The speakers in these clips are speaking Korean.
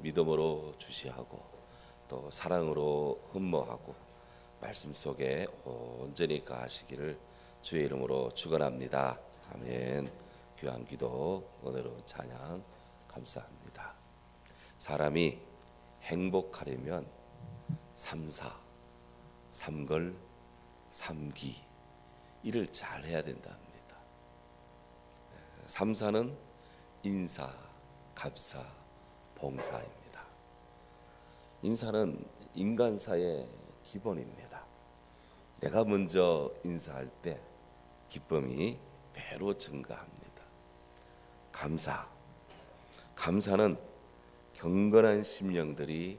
믿음으로 주시하고 또 사랑으로 흠모하고 말씀 속에 온전히 거하시기를 주의 이름으로 축원합니다. 아멘. 귀한 기도, 오늘은 찬양 감사합니다. 사람이 행복하려면 삼사, 삼걸, 삼기 일을 잘 해야 된다 합니다. 삼사는 인사, 감사, 봉사입니다. 인사는 인간사의 기본입니다. 내가 먼저 인사할 때 기쁨이 배로 증가합니다. 감사는 경건한 심령들이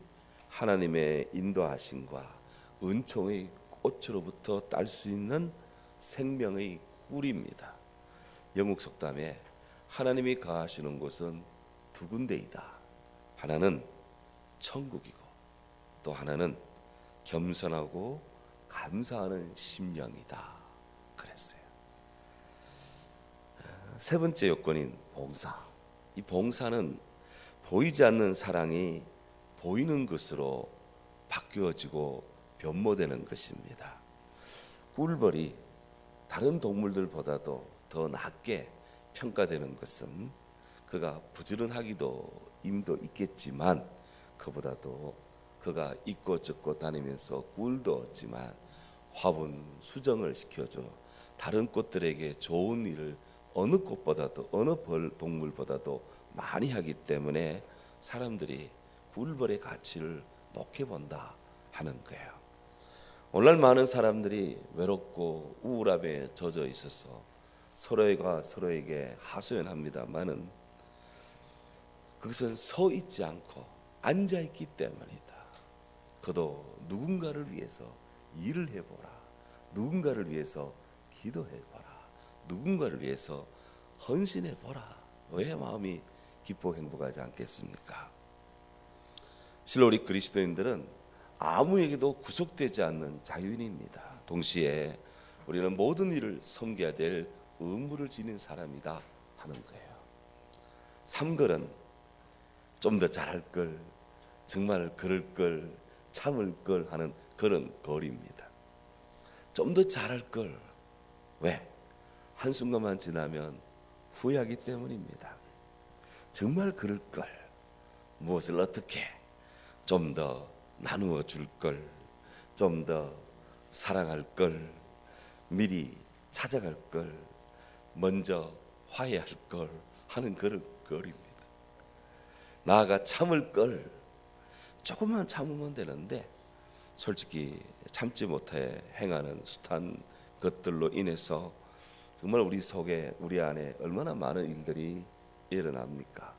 하나님의 인도하심과 은총의 꽃으로부터 딸 수 있는 생명의 꿀입니다. 영국 속담에 하나님이 거하시는 곳은 두 군데이다. 하나는 천국이고 또 하나는 겸손하고 감사하는 심령이다 그랬어요. 세 번째 요건인 봉사. 이 봉사는 보이지 않는 사랑이 보이는 것으로 바뀌어지고 변모되는 것입니다. 꿀벌이 다른 동물들보다도 더 낮게 평가되는 것은 그가 부지런하기도 힘도 있겠지만 그보다도 그가 있고 젖고 다니면서 꿀도 얻지만 화분 수정을 시켜줘 다른 꽃들에게 좋은 일을 어느 꽃보다도 어느 동물보다도 많이 하기 때문에 사람들이 꿀벌의 가치를 높게 본다 하는 거예요. 오늘날 많은 사람들이 외롭고 우울함에 젖어 있어서 서로가 서로에게 하소연합니다만은 그것은 서 있지 않고 앉아 있기 때문이다. 그도 누군가를 위해서 일을 해보라. 누군가를 위해서 기도해보라. 누군가를 위해서 헌신해보라. 왜 마음이 기뻐 행복하지 않겠습니까? 실로 우리 그리스도인들은 아무에게도 구속되지 않는 자유인입니다. 동시에 우리는 모든 일을 섬겨야 될 의무를 지닌 사람이다 하는 거예요. 삼걸은 좀 더 잘할 걸, 정말 그럴 걸, 참을 걸 하는 그런 거리입니다. 좀 더 잘할 걸. 왜? 한순간만 지나면 후회하기 때문입니다. 정말 그럴 걸, 무엇을 어떻게 좀 더 나누어 줄 걸, 좀 더 사랑할 걸, 미리 찾아갈 걸, 먼저 화해할 걸 하는 그런 거리입니다. 나아가 참을 걸, 조금만 참으면 되는데 솔직히 참지 못해 행하는 숱한 것들로 인해서 정말 우리 속에 우리 안에 얼마나 많은 일들이 일어납니까?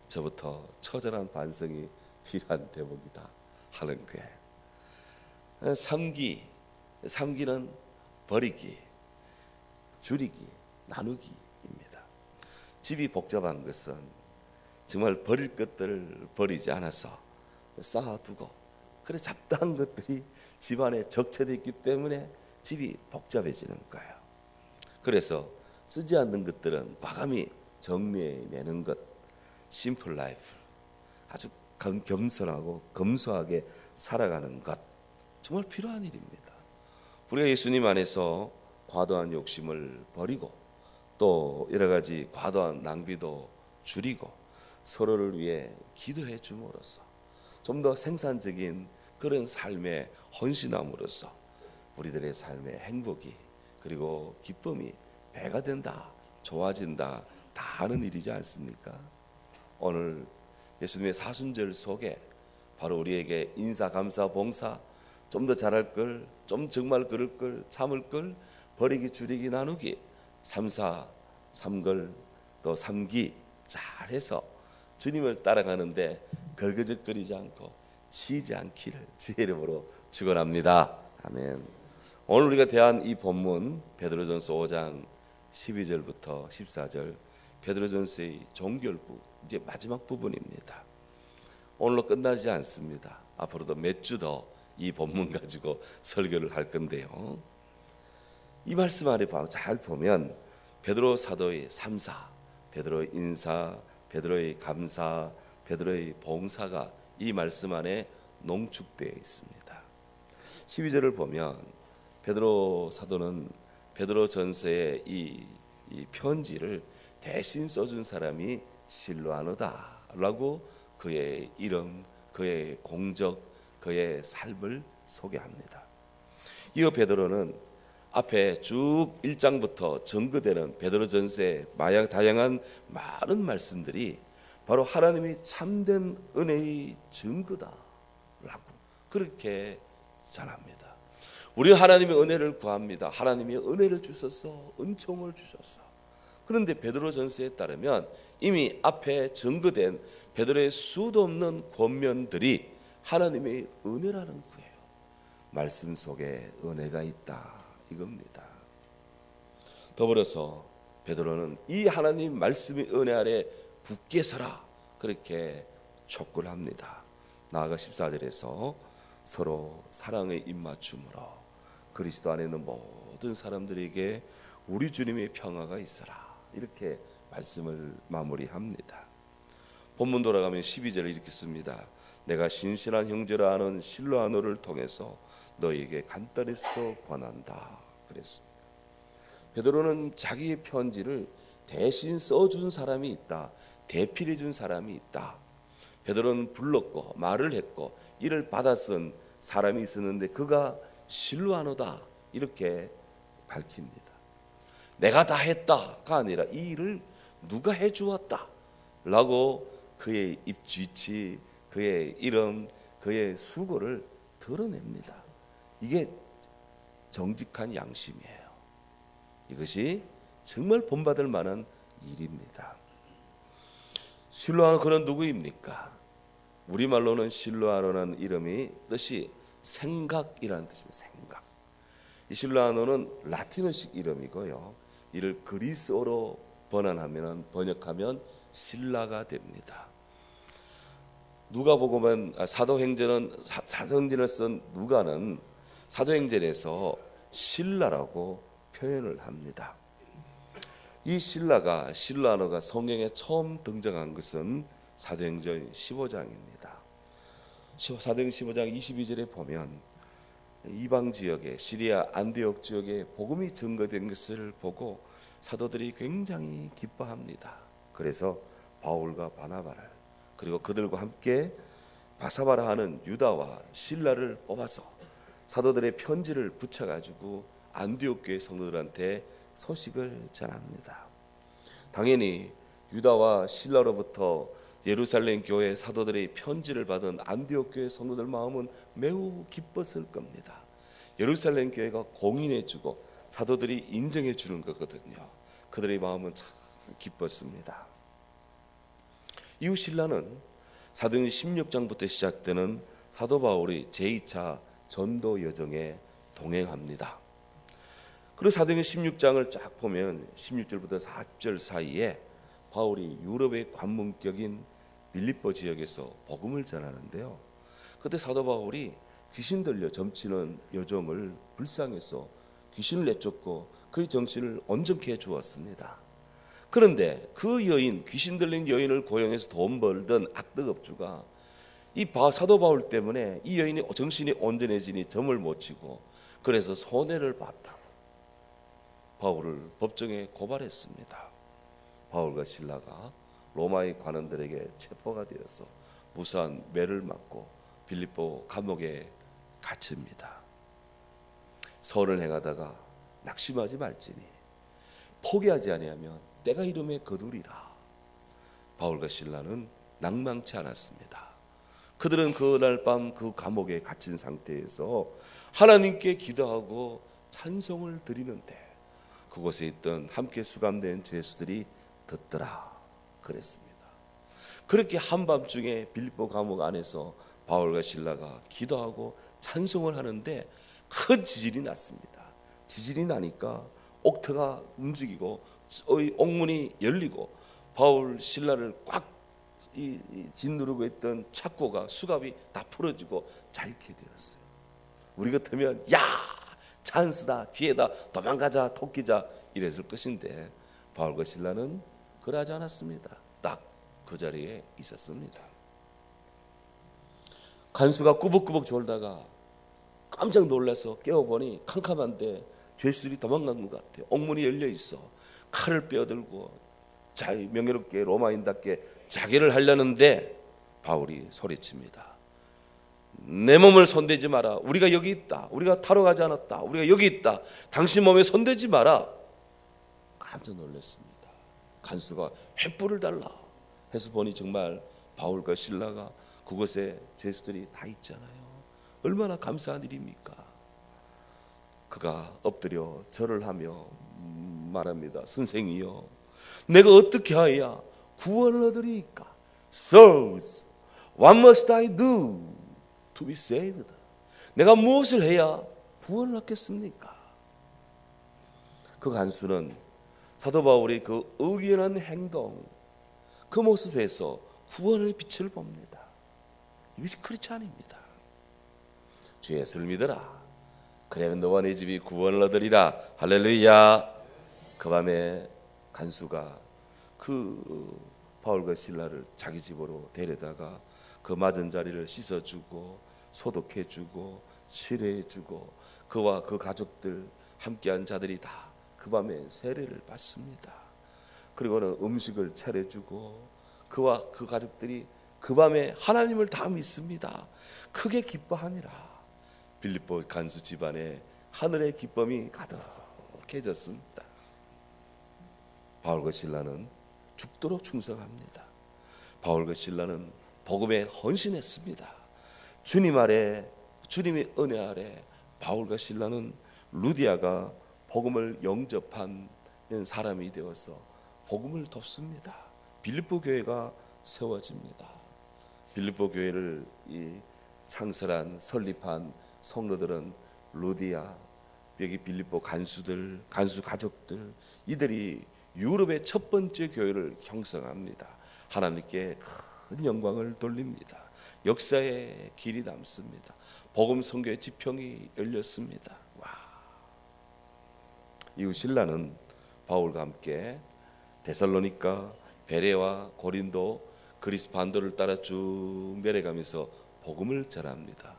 저부터 처절한 반성이 필요한 대목이다 하는 거예요. 삼기는 버리기, 줄이기, 나누기입니다. 집이 복잡한 것은 정말 버릴 것들을 버리지 않아서 쌓아두고 그래 잡다한 것들이 집안에 적체되어 있기 때문에 집이 복잡해지는 거예요. 그래서 쓰지 않는 것들은 과감히 정리해내는 것, 심플 라이프, 아주 겸손하고 검소하게 살아가는 것, 정말 필요한 일입니다. 우리가 예수님 안에서 과도한 욕심을 버리고 또 여러 가지 과도한 낭비도 줄이고 서로를 위해 기도해 줌으로써 좀 더 생산적인 그런 삶에 헌신함으로써 우리들의 삶의 행복이 그리고 기쁨이 배가 된다, 좋아진다 다 하는 일이지 않습니까? 오늘 예수님의 사순절 속에 바로 우리에게 인사, 감사, 봉사, 좀 더 잘할 걸, 좀 정말 그럴 걸, 참을 걸, 버리기, 줄이기, 나누기, 삼사, 삼걸, 또 삼기 잘해서 주님을 따라가는데 걸거적거리지 않고 치지 않기를 주의 이름으로 축원합니다. 아멘. 오늘 우리가 대한 이 본문 베드로전서 5장 12절부터 14절 베드로전서의 종결부 이제 마지막 부분입니다. 오늘로 끝나지 않습니다. 앞으로도 몇 주 더 이 본문 가지고 설교를 할 건데요. 이 말씀 안에 잘 보면 베드로 사도의 삼사, 베드로의 인사, 베드로의 감사, 베드로의 봉사가 이 말씀 안에 농축되어 있습니다. 12절을 보면 베드로 사도는 베드로 전서의 이 편지를 대신 써준 사람이 실로아노다라고 그의 이름, 그의 공적, 그의 삶을 소개합니다. 이어 베드로는 앞에 쭉 1장부터 전거되는 베드로 전서의 다양한 많은 말씀들이 바로 하나님이 참된 은혜의 증거다라고 그렇게 전합니다. 우리 하나님의 은혜를 구합니다. 하나님이 은혜를 주셔서 은총을 주셔서. 그런데 베드로 전서에 따르면 이미 앞에 증거된 베드로의 수도 없는 권면들이 하나님의 은혜라는 거예요. 말씀 속에 은혜가 있다 이겁니다. 더불어서 베드로는 이 하나님 말씀의 은혜 아래 굳게 서라 그렇게 촉구를 합니다. 나아가 14절에서 서로 사랑의 입맞춤으로 그리스도 안에 있는 모든 사람들에게 우리 주님의 평화가 있어라 이렇게 말씀을 마무리합니다. 본문 돌아가면 12절을 이렇게 씁니다. 내가 신실한 형제라 하는 실로아노를 통해서 너에게 간단히 써 권한다 그랬습니다. 베드로는 자기의 편지를 대신 써준 사람이 있다, 대필해 준 사람이 있다. 베드로는 불렀고 말을 했고 이를 받아 쓴 사람이 있었는데 그가 실로아노다 이렇게 밝힙니다. 내가 다 했다가 아니라 이 일을 누가 해주었다 라고 그의 입지치, 그의 이름, 그의 수고를 드러냅니다. 이게 정직한 양심이에요. 이것이 정말 본받을 만한 일입니다. 실로아노 그는 누구입니까? 우리말로는 실로아노라는 이름이 뜻이 생각이라는 뜻입니다. 생각. 이 실로아노는 라틴어식 이름이고요. 이를 그리스어로 번역하면 신라가 됩니다. 누가복음은 사도행전을 쓴 누가는 사도행전에서 신라라고 표현을 합니다. 이 실라아노가 성경에 처음 등장한 것은 사도행전 15장입니다. 사도행전 15장 22절에 보면 이방 지역에 시리아 안디옥 지역에 복음이 증거된 것을 보고 사도들이 굉장히 기뻐합니다. 그래서 바울과 바나바를 그리고 그들과 함께 바사바라 하는 유다와 실라를 뽑아서 사도들의 편지를 붙여가지고 안디옥 교회 성도들한테 소식을 전합니다. 당연히 유다와 실라로부터 예루살렘 교회 사도들의 편지를 받은 안디옥 교회 성도들 마음은 매우 기뻤을 겁니다. 예루살렘 교회가 공인해주고 사도들이 인정해 주는 거거든요. 그들의 마음은 참 기뻤습니다. 이후 신라는 사도행전 16장부터 시작되는 사도 바울의 제2차 전도 여정에 동행합니다. 그리고 사도행전 16장을 쫙 보면 16절부터 40절 사이에 바울이 유럽의 관문격인 빌립보 지역에서 복음을 전하는데요. 그때 사도 바울이 귀신 들려 점치는 여종을 불쌍해서 귀신을 내쫓고 그의 정신을 온전케 해 주었습니다. 그런데 그 여인, 귀신 들린 여인을 고용해서 돈 벌던 악덕업주가 이 사도 바울 때문에 이 여인이 정신이 온전해지니 점을 못 치고 그래서 손해를 봤다고 바울을 법정에 고발했습니다. 바울과 실라가 로마의 관원들에게 체포가 되어서 무사한 매를 맞고 빌립보 감옥에 갇힙니다. 선을 행하다가 낙심하지 말지니 포기하지 아니하면 때가 이름에 거두리라. 바울과 실라는 낭망치 않았습니다. 그들은 그날 밤 그 감옥에 갇힌 상태에서 하나님께 기도하고 찬송을 드리는데 그곳에 있던 함께 수감된 죄수들이 듣더라 그랬습니다. 그렇게 한밤중에 빌립보 감옥 안에서 바울과 실라가 기도하고 찬송을 하는데 큰 지진이 났습니다. 지진이 나니까 옥터가 움직이고 옥문이 열리고 바울 신라를 꽉 짓누르고 있던 착고가 수갑이 다 풀어지고 자유케 되었어요. 우리 같으면 야 찬스다 기회다 도망가자 토끼자 이랬을 것인데 바울과 신라는 그러지 않았습니다. 딱 그 자리에 있었습니다. 간수가 꾸벅꾸벅 졸다가 깜짝 놀라서 깨어보니 캄캄한데 죄수들이 도망간 것 같아요. 옥문이 열려 있어. 칼을 빼어들고 명예롭게 로마인답게 자기를 하려는데 바울이 소리칩니다. 내 몸을 손대지 마라. 우리가 여기 있다. 우리가 타러 가지 않았다. 우리가 여기 있다. 당신 몸에 손대지 마라. 깜짝 놀랐습니다. 간수가 횃불을 달라 해서 보니 정말 바울과 실라가 그곳에 죄수들이 다 있잖아요. 얼마나 감사한 일입니까? 그가 엎드려 절을 하며 말합니다. 선생이여, 내가 어떻게 하여야 구원을 얻으리까? Sirs, what must I do to be saved? 내가 무엇을 해야 구원을 얻겠습니까? 그 간수는 사도 바울의 그 의연한 행동, 그 모습에서 구원의 빛을 봅니다. 이것이 크리스찬입니다. 주 예수를 믿어라. 그러면 너와 네 집이 구원을 얻으리라. 할렐루야. 그 밤에 간수가 그 바울과 실라를 자기 집으로 데려다가 그 맞은 자리를 씻어주고 소독해주고 치료해주고 그와 그 가족들 함께한 자들이 다 그 밤에 세례를 받습니다. 그리고는 음식을 차려주고 그와 그 가족들이 그 밤에 하나님을 다 믿습니다. 크게 기뻐하니라. 빌립보 간수 집안에 하늘의 기쁨이 가득해졌습니다. 바울과 실라는 죽도록 충성합니다. 바울과 실라는 복음에 헌신했습니다. 주님의 은혜 아래 바울과 실라는 루디아가 복음을 영접한 사람이 되어서 복음을 돕습니다. 빌립보 교회가 세워집니다. 빌립보 교회를 창설한 설립한 성도들은 루디아, 여기 빌립보 간수들, 간수 가족들, 이들이 유럽의 첫 번째 교회를 형성합니다. 하나님께 큰 영광을 돌립니다. 역사의 길이 남습니다. 복음 선교의 지평이 열렸습니다. 와. 이후 신라는 바울과 함께 데살로니가, 베레와 고린도, 그리스 반도를 따라 쭉 내려가면서 복음을 전합니다.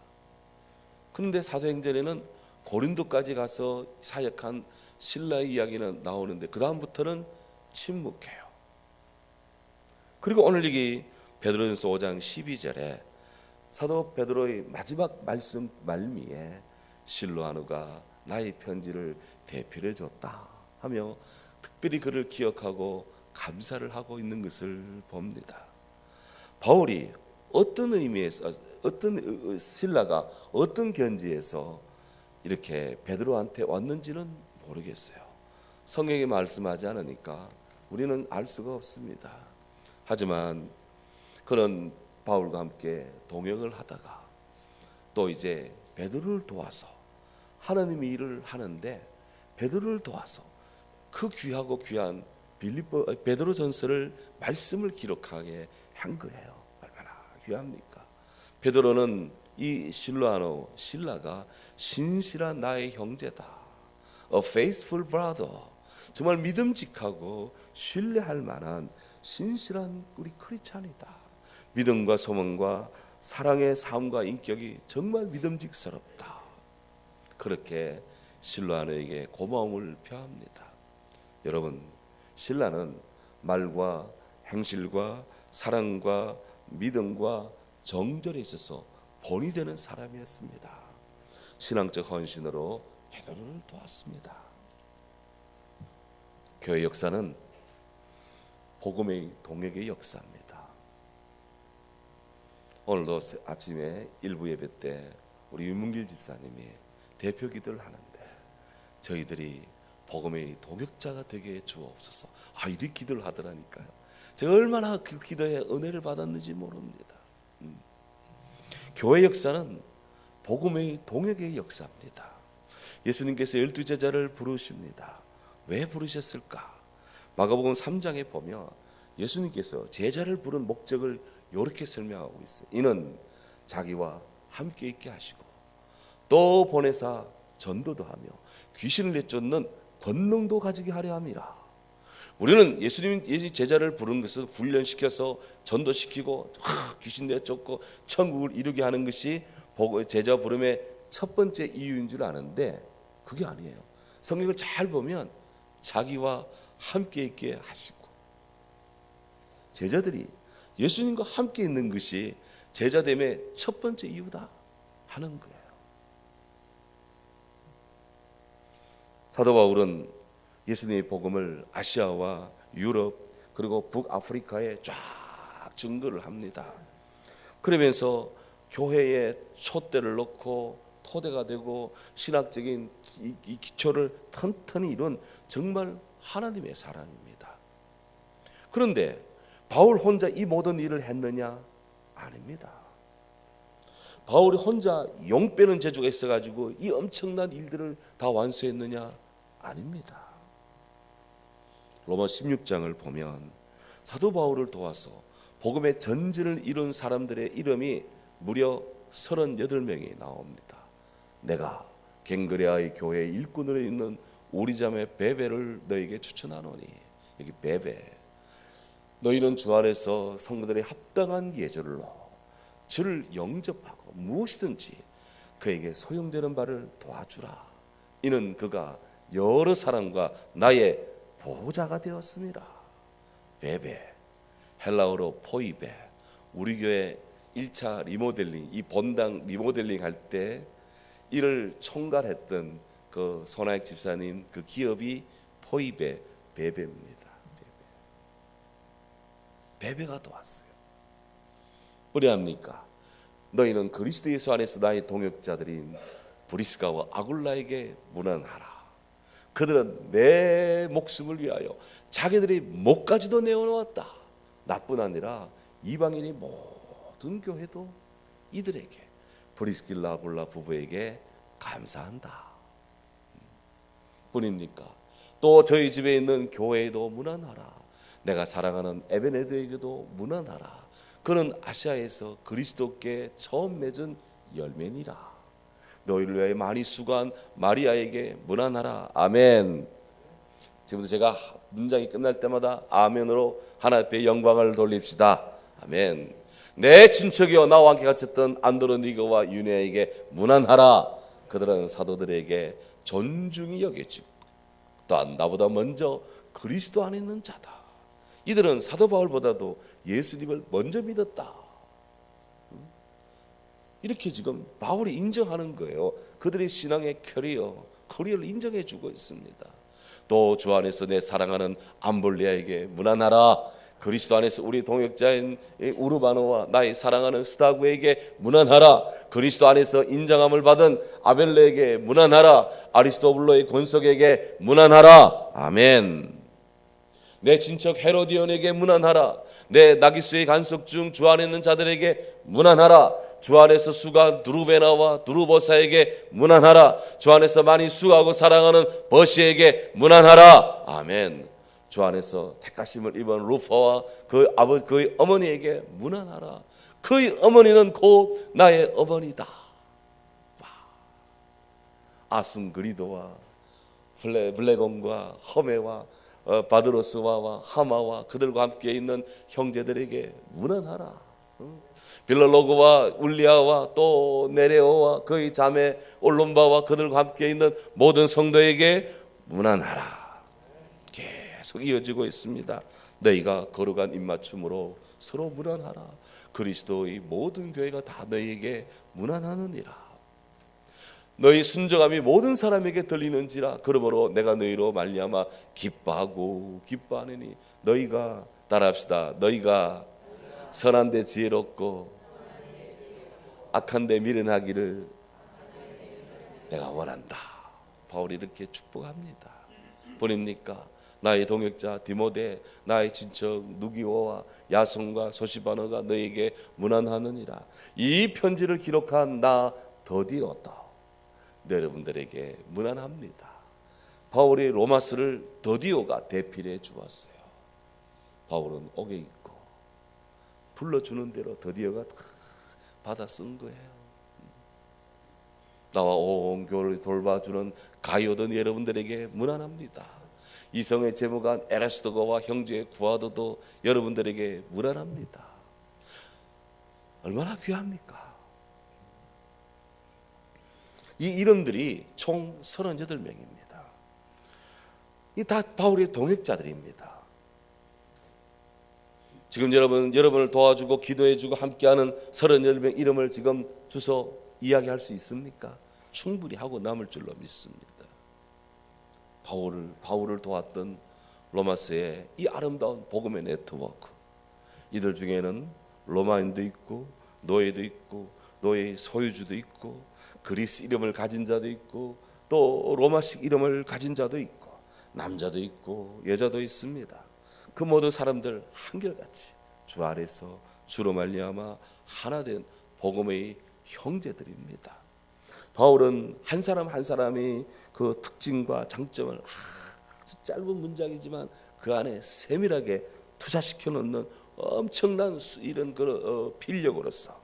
그런데 사도행전에는 고린도까지 가서 사역한 신라의 이야기는 나오는데 그 다음부터는 침묵해요. 그리고 오늘 여기 베드로전서 5장 12절에 사도 베드로의 마지막 말씀 말미에 실로아누가 나의 편지를 대필해 줬다 하며 특별히 그를 기억하고 감사를 하고 있는 것을 봅니다. 바울이 어떤 의미에서 어떤 신라가 어떤 견지에서 이렇게 베드로한테 왔는지는 모르겠어요. 성경에 말씀하지 않으니까 우리는 알 수가 없습니다. 하지만 그런 바울과 함께 동역을 하다가 또 이제 베드로를 도와서 하나님의 일을 하는데 베드로를 도와서 그 귀하고 귀한 베드로전서를 말씀을 기록하게 한 거예요. 얼마나 귀합니까? 베드로는 이 신라가 신실한 나의 형제다. A faithful brother. 정말 믿음직하고 신뢰할 만한 신실한 우리 크리스찬이다. 믿음과 소망과 사랑의 삶과 인격이 정말 믿음직스럽다. 그렇게 신라에게 고마움을 표합니다. 여러분, 신라는 말과 행실과 사랑과 믿음과 정절에 있어서 본이 되는 사람이었습니다. 신앙적 헌신으로 베드로를 도왔습니다. 교회 역사는 복음의 동역의 역사입니다. 오늘도 아침에 일부 예배 때 우리 윤문길 집사님이 대표 기도를 하는데 저희들이 복음의 동역자가 되게 해 주옵소서. 이렇게 기도를 하더라니까요. 제가 얼마나 그 기도에 은혜를 받았는지 모릅니다. 교회 역사는 복음의 동역의 역사입니다. 예수님께서 12제자를 부르십니다. 왜 부르셨을까? 마가복음 3장에 보면 예수님께서 제자를 부른 목적을 이렇게 설명하고 있어요. 이는 자기와 함께 있게 하시고 또 보내사 전도도 하며 귀신을 내쫓는 권능도 가지게 하려 함이라. 우리는 예수님 제자를 부른 것은 훈련시켜서 전도시키고 귀신 내쫓고 천국을 이루게 하는 것이 제자 부름의 첫 번째 이유인 줄 아는데 그게 아니에요. 성경을 잘 보면 자기와 함께 있게 하시고 제자들이 예수님과 함께 있는 것이 제자됨의 첫 번째 이유다 하는 거예요. 사도 바울은 예수님의 복음을 아시아와 유럽 그리고 북아프리카에 쫙 증거를 합니다. 그러면서 교회에 촛대를 놓고 토대가 되고 신학적인 이 기초를 튼튼히 이룬 정말 하나님의 사람입니다. 그런데 바울 혼자 이 모든 일을 했느냐? 아닙니다. 바울이 혼자 용 빼는 재주가 있어가지고 이 엄청난 일들을 다 완수했느냐? 아닙니다. 로마 16장을 보면 사도 바울을 도와서 복음의 전진을 이룬 사람들의 이름이 무려 38명이 나옵니다. 내가 갱그레아의 교회 일꾼으로 있는 우리 자매 베베를 너에게 추천하노니, 여기 베베, 너희는 주 안에서 성도들의 합당한 예절로 주를 영접하고 무엇이든지 그에게 소용되는 바를 도와주라. 이는 그가 여러 사람과 나의 보호자가 되었습니다. 베베, 헬라어로 포이베. 우리 교회 1차 리모델링, 이 본당 리모델링 할 때 이를 총괄했던 그 손아익 집사님 그 기업이 포이베 베베입니다. 베베가 도왔어요. 뭐냐합니까? 너희는 그리스도 예수 안에서 나의 동역자들인 브리스가와 아굴라에게 문안하라. 그들은 내 목숨을 위하여 자기들의 목까지도 내어놓았다. 나뿐 아니라 이방인의 모든 교회도 이들에게, 브리스길라 아굴라 부부에게 감사한다 뿐입니까? 또 저희 집에 있는 교회에도 문안하라. 내가 사랑하는 에베네드에게도 문안하라. 그는 아시아에서 그리스도께 처음 맺은 열매니라. 너희를 위하여 많이 수고한 마리아에게 문안하라. 아멘. 지금부터 제가 문장이 끝날 때마다 아멘으로 하나님 앞에 영광을 돌립시다. 아멘. 내 친척이여 나와 함께 갇혔던 안드로니거와 유네에게 문안하라. 그들은 사도들에게 존중이 여겨지고 또한 나보다 먼저 그리스도 안에 있는 자다. 이들은 사도 바울보다도 예수님을 먼저 믿었다. 이렇게 지금 바울이 인정하는 거예요. 그들의 신앙의 커리어를 인정해 주고 있습니다. 또 주 안에서 내 사랑하는 암볼리아에게 문안하라. 그리스도 안에서 우리 동역자인 우르바노와 나의 사랑하는 스타구에게 문안하라. 그리스도 안에서 인정함을 받은 아벨레에게 문안하라. 아리스토블로의 권석에게 문안하라. 아멘. 내 친척 헤로디온에게 문안하라. 내 나기수의 간석 중 주 안에 있는 자들에게 문안하라. 주 안에서 수고한 두루베나와 두루보사에게 문안하라. 주 안에서 많이 수고하고 사랑하는 버시에게 문안하라. 아멘. 주 안에서 택하심을 입은 루퍼와 그의 어머니에게 문안하라. 그의 어머니는 곧 나의 어머니다. 아순그리도와 블레곤과 허메와 바드로스와 하마와 그들과 함께 있는 형제들에게 문안하라. 빌로로그와 울리아와 또 네레오와 그의 자매 올롬바와 그들과 함께 있는 모든 성도에게 문안하라. 계속 이어지고 있습니다. 너희가 거룩한 입맞춤으로 서로 문안하라. 그리스도의 모든 교회가 다 너희에게 문안하느니라. 너희 순종함이 모든 사람에게 들리는지라. 그러므로 내가 너희로 말미암아 기뻐하고 기뻐하느니 너희가 따라합시다. 너희가 선한데 지혜롭고 악한데 미련하기를 내가 원한다. 바울이 이렇게 축복합니다. 보십니까? 나의 동역자 디모데, 나의 친척 누기오와 야손과 소시바너가 너에게 문안하느니라. 이 편지를 기록한 나 더디오도 여러분들에게 문안합니다. 바울이 로마서를 더디오가 대필해 주었어요. 바울은 옥에 있고 불러주는 대로 더디오가 다 받아 쓴 거예요. 나와 온 교회를 돌봐주는 가이오던 여러분들에게 문안합니다. 이성의 재무관 에라스도가와 형제 구하도도 여러분들에게 문안합니다. 얼마나 귀합니까? 이 이름들이 총 38명입니다. 이 다 바울의 동역자들입니다. 지금 여러분을 도와주고 기도해주고 함께하는 38명 이름을 지금 주소 이야기할 수 있습니까? 충분히 하고 남을 줄로 믿습니다. 바울을 도왔던 로마서의 이 아름다운 복음의 네트워크, 이들 중에는 로마인도 있고 노예도 있고 노예의 소유주도 있고 그리스 이름을 가진 자도 있고 또 로마식 이름을 가진 자도 있고 남자도 있고 여자도 있습니다. 그 모든 사람들 한결같이 주 안에서 주로 말미암아 하나 된 복음의 형제들입니다. 바울은 한 사람 한 사람이 그 특징과 장점을 아주 짧은 문장이지만 그 안에 세밀하게 투자시켜 놓는 엄청난 이런 필력으로서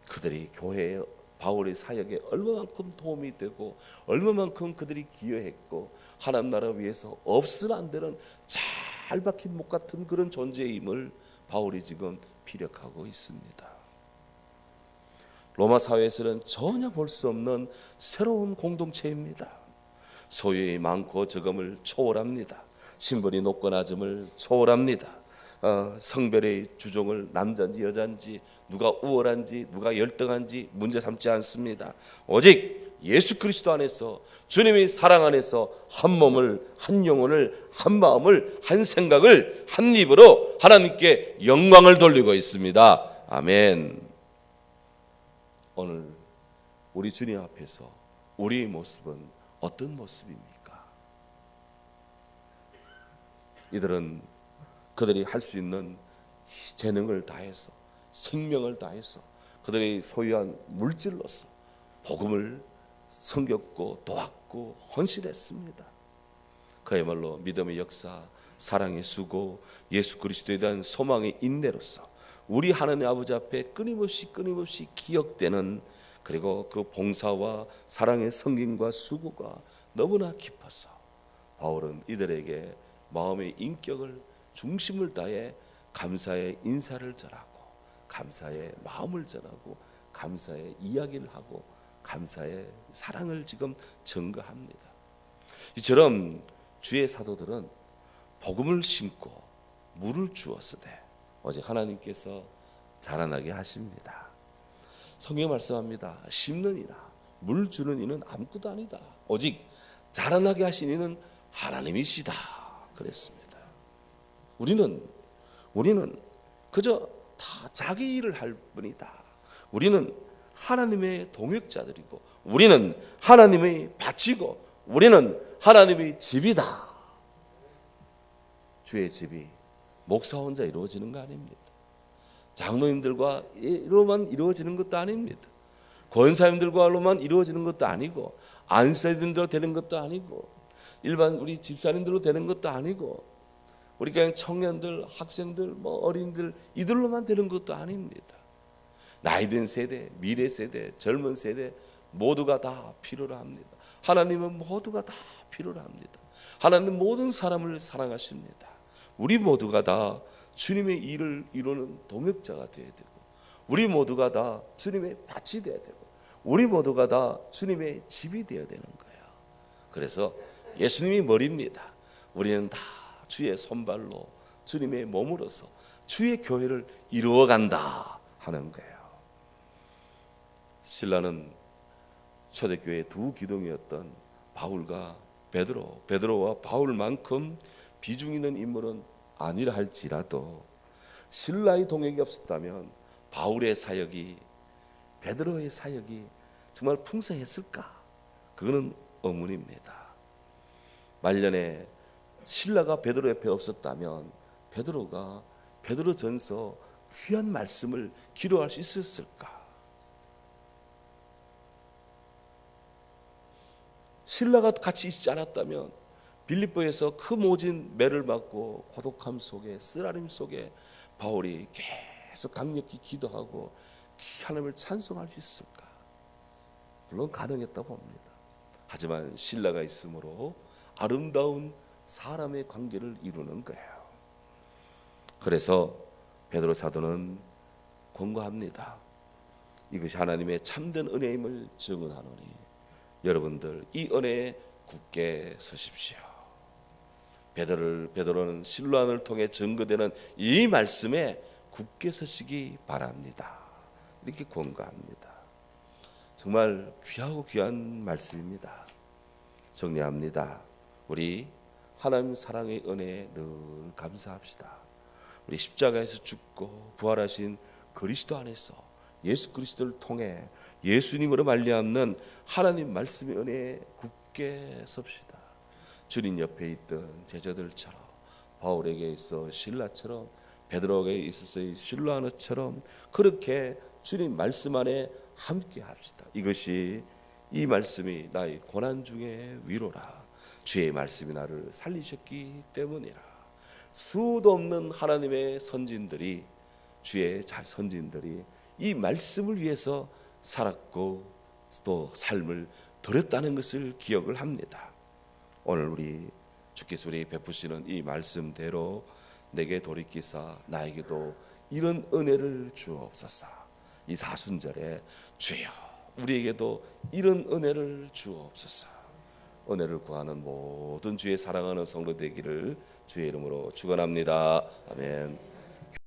그들이 교회에 바울의 사역에 얼마만큼 도움이 되고 얼마만큼 그들이 기여했고 하나님 나라 위해서 없으나 안 되는 잘 박힌 목 같은 그런 존재임을 바울이 지금 피력하고 있습니다. 로마 사회에서는 전혀 볼 수 없는 새로운 공동체입니다. 소유의 많고 적음을 초월합니다. 신분이 높고 낮음을 초월합니다. 성별의 주종을 남자인지 여자인지 누가 우월한지 누가 열등한지 문제 삼지 않습니다. 오직 예수 그리스도 안에서 주님의 사랑 안에서 한 몸을 한 영혼을 한 마음을 한 생각을 한 입으로 하나님께 영광을 돌리고 있습니다. 아멘. 오늘 우리 주님 앞에서 우리의 모습은 어떤 모습입니까? 이들은 그들이 할 수 있는 재능을 다해서 생명을 다해서 그들이 소유한 물질로서 복음을 섬겼고 도왔고 헌신했습니다. 그야말로 믿음의 역사, 사랑의 수고, 예수 그리스도에 대한 소망의 인내로서 우리 하나님 아버지 앞에 끊임없이 기억되는, 그리고 그 봉사와 사랑의 섬김과 수고가 너무나 깊어서 바울은 이들에게 마음의 인격을 중심을 다해 감사의 인사를 전하고 감사의 마음을 전하고 감사의 이야기를 하고 감사의 사랑을 지금 증거합니다. 이처럼 주의 사도들은 복음을 심고 물을 주었으되 오직 하나님께서 자라나게 하십니다. 성경 말씀합니다. 심는 이나 물 주는 이는 아무것도 아니다. 오직 자라나게 하신 이는 하나님이시다. 그랬습니다. 우리는 그저 다 자기 일을 할 뿐이다. 우리는 하나님의 동역자들이고 우리는 하나님의 밭이고 우리는 하나님의 집이다. 주의 집이 목사 혼자 이루어지는 거 아닙니다. 장로님들과로만 이루어지는 것도 아닙니다. 권사님들과로만 이루어지는 것도 아니고 안수사님들로 되는 것도 아니고 일반 우리 집사님들로 되는 것도 아니고 우리 그냥 청년들, 학생들, 어린이들 이들로만 되는 것도 아닙니다. 나이든 세대, 미래 세대, 젊은 세대 모두가 다 필요로 합니다. 하나님은 모두가 다 필요로 합니다. 하나님은 모든 사람을 사랑하십니다. 우리 모두가 다 주님의 일을 이루는 동역자가 되어야 되고 우리 모두가 다 주님의 밭이 되어야 되고 우리 모두가 다 주님의 집이 되어야 되는 거예요. 그래서 예수님이 머리입니다. 우리는 다 주의 손발로 주님의 몸으로서 주의 교회를 이루어간다 하는 거예요. 신라는 초대교회의 두 기둥이었던 바울과 베드로와 바울만큼 비중 있는 인물은 아니라 할지라도 신라의 동역이 없었다면 바울의 사역이, 베드로의 사역이 정말 풍성했을까? 그거는 의문입니다. 말년에 신라가 베드로 옆에 없었다면 베드로가 베드로전서 귀한 말씀을 기록할 수 있었을까? 신라가 같이 있지 않았다면 빌립보에서 그 모진 매를 맞고 고독함 속에 쓰라림 속에 바울이 계속 강력히 기도하고 하나님을 찬송할 수 있을까? 물론 가능했다고 봅니다. 하지만 신라가 있으므로 아름다운 사람의 관계를 이루는 거예요. 그래서 베드로 사도는 권고합니다. 이것이 하나님의 참된 은혜임을 증언하노니 여러분들 이 은혜에 굳게 서십시오. 베드로는 실로암을 통해 증거되는 이 말씀에 굳게 서시기 바랍니다. 이렇게 권고합니다. 정말 귀하고 귀한 말씀입니다. 정리합니다. 우리 하나님 사랑의 은혜에 늘 감사합시다. 우리 십자가에서 죽고 부활하신 그리스도 안에서 예수 그리스도를 통해 예수님으로 말미암는 하나님 말씀의 은혜에 굳게 섭시다. 주님 옆에 있던 제자들처럼, 바울에게 있어 신라처럼, 베드로에게 있어서 실로아너처럼 그렇게 주님 말씀 안에 함께 합시다. 이것이 이 말씀이 나의 고난 중에 위로라. 주의 말씀이 나를 살리셨기 때문이라. 수도 없는 하나님의 선진들이, 주의 선진들이 이 말씀을 위해서 살았고 또 삶을 드렸다는 것을 기억을 합니다. 오늘 우리 주께서 우리 베푸시는 이 말씀대로 내게 돌이키사 나에게도 이런 은혜를 주옵소서. 이 사순절에 주여 우리에게도 이런 은혜를 주옵소서. 은혜를 구하는 모든 주의 사랑하는 성도 되기를 주의 이름으로 축원합니다. 아멘.